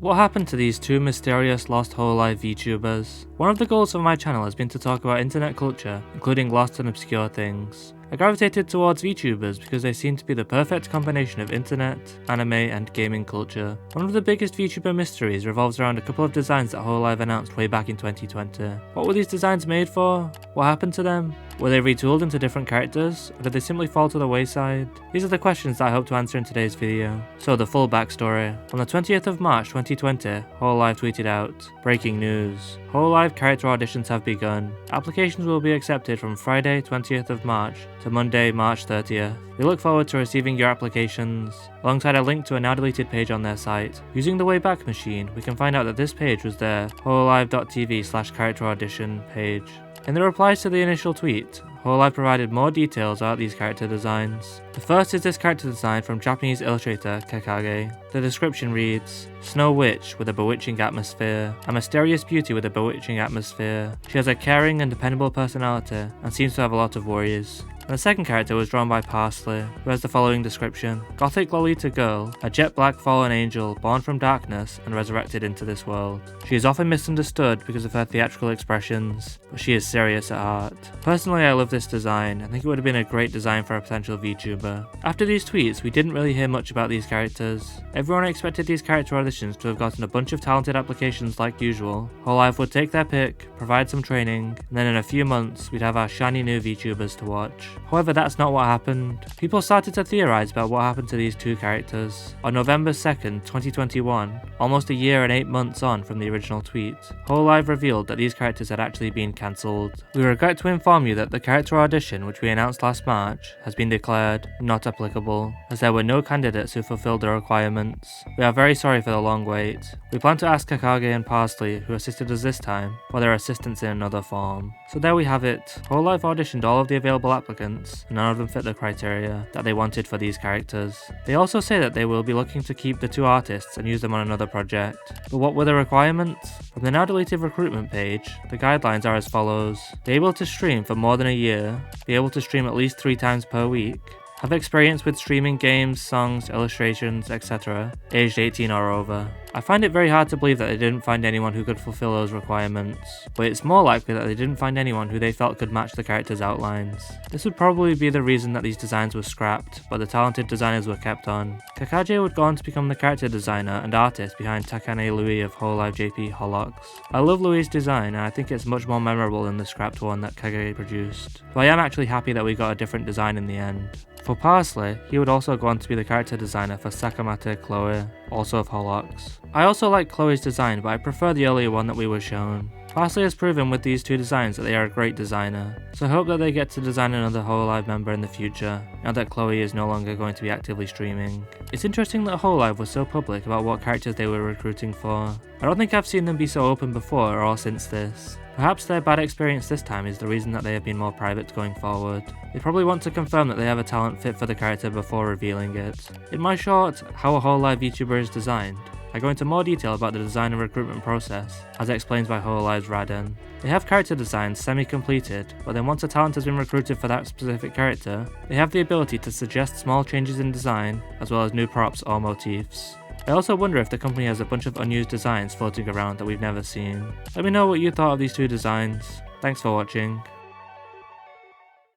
What happened to these two mysterious lost Hololive VTubers? One of the goals of my channel has been to talk about internet culture, including lost and obscure things. I gravitated towards VTubers because they seem to be the perfect combination of internet, anime, and gaming culture. One of the biggest VTuber mysteries revolves around a couple of designs that Hololive announced way back in 2020. What were these designs made for? What happened to them? Were they retooled into different characters, or did they simply fall to the wayside? These are the questions that I hope to answer in today's video. So the full backstory. On the 20th of March 2020, Hololive tweeted out, "Breaking news. Hololive character auditions have begun. Applications will be accepted from Friday 20th of March to Monday March 30th. We look forward to receiving your applications," alongside a link to a now deleted page on their site. Using the Wayback Machine, we can find out that this page was their hololive.tv/character audition page. In the replies to the initial tweet, Hololive provided more details about these character designs. The first is this character design from Japanese illustrator Kekage. The description reads, "Snow Witch with a bewitching atmosphere, a mysterious beauty with a bewitching atmosphere. She has a caring and dependable personality and seems to have a lot of worries." And the second character was drawn by Parsley, who has the following description: "Gothic Lolita girl, a jet black fallen angel born from darkness and resurrected into this world. She is often misunderstood because of her theatrical expressions, but she is serious at heart." Personally, I love this design. I think it would have been a great design for a potential VTuber. After these tweets, we didn't really hear much about these characters. Everyone expected these character auditions to have gotten a bunch of talented applications like usual. Hololive would take their pick, provide some training, and then in a few months, we'd have our shiny new VTubers to watch. However, that's not what happened. People started to theorize about what happened to these two characters. On November 2nd, 2021, almost a year and 8 months on from the original tweet, Hololive revealed that these characters had actually been cancelled. We regret to inform you that the character audition, which we announced last March, has been declared not applicable, as there were no candidates who fulfilled the requirements. We are very sorry for the long wait. We plan to ask Kekage and Parsley, who assisted us this time, for their assistance in another form. So there we have it. Hololive auditioned all of the available applicants, and none of them fit the criteria that they wanted for these characters. They also say that they will be looking to keep the two artists and use them on another project. But what were the requirements? From the now deleted recruitment page, the guidelines are as follows: be able to stream for more than a year, be able to stream at least 3 times per week, have experience with streaming games, songs, illustrations, etc., aged 18 or over. I find it very hard to believe that they didn't find anyone who could fulfill those requirements, but it's more likely that they didn't find anyone who they felt could match the characters' outlines. This would probably be the reason that these designs were scrapped, but the talented designers were kept on. Kekage would go on to become the character designer and artist behind Takane Louis of Hololive JP Holox. I love Louis' design, and I think it's much more memorable than the scrapped one that Kekage produced, so I am actually happy that we got a different design in the end. For Parsley, he would also go on to be the character designer for Sakamate Chloe, also of Holox. I also like Chloe's design, but I prefer the earlier one that we were shown. Parsley has proven with these two designs that they are a great designer, so I hope that they get to design another Hololive member in the future, now that Chloe is no longer going to be actively streaming. It's interesting that Hololive was so public about what characters they were recruiting for. I don't think I've seen them be so open before or since this. Perhaps their bad experience this time is the reason that they have been more private going forward. They probably want to confirm that they have a talent fit for the character before revealing it. In my short, How a Hololive VTuber is Designed, I go into more detail about the design and recruitment process, as explained by Hololive's Raden. They have character designs semi-completed, but then once a talent has been recruited for that specific character, they have the ability to suggest small changes in design, as well as new props or motifs. I also wonder if the company has a bunch of unused designs floating around that we've never seen. Let me know what you thought of these two designs. Thanks for watching.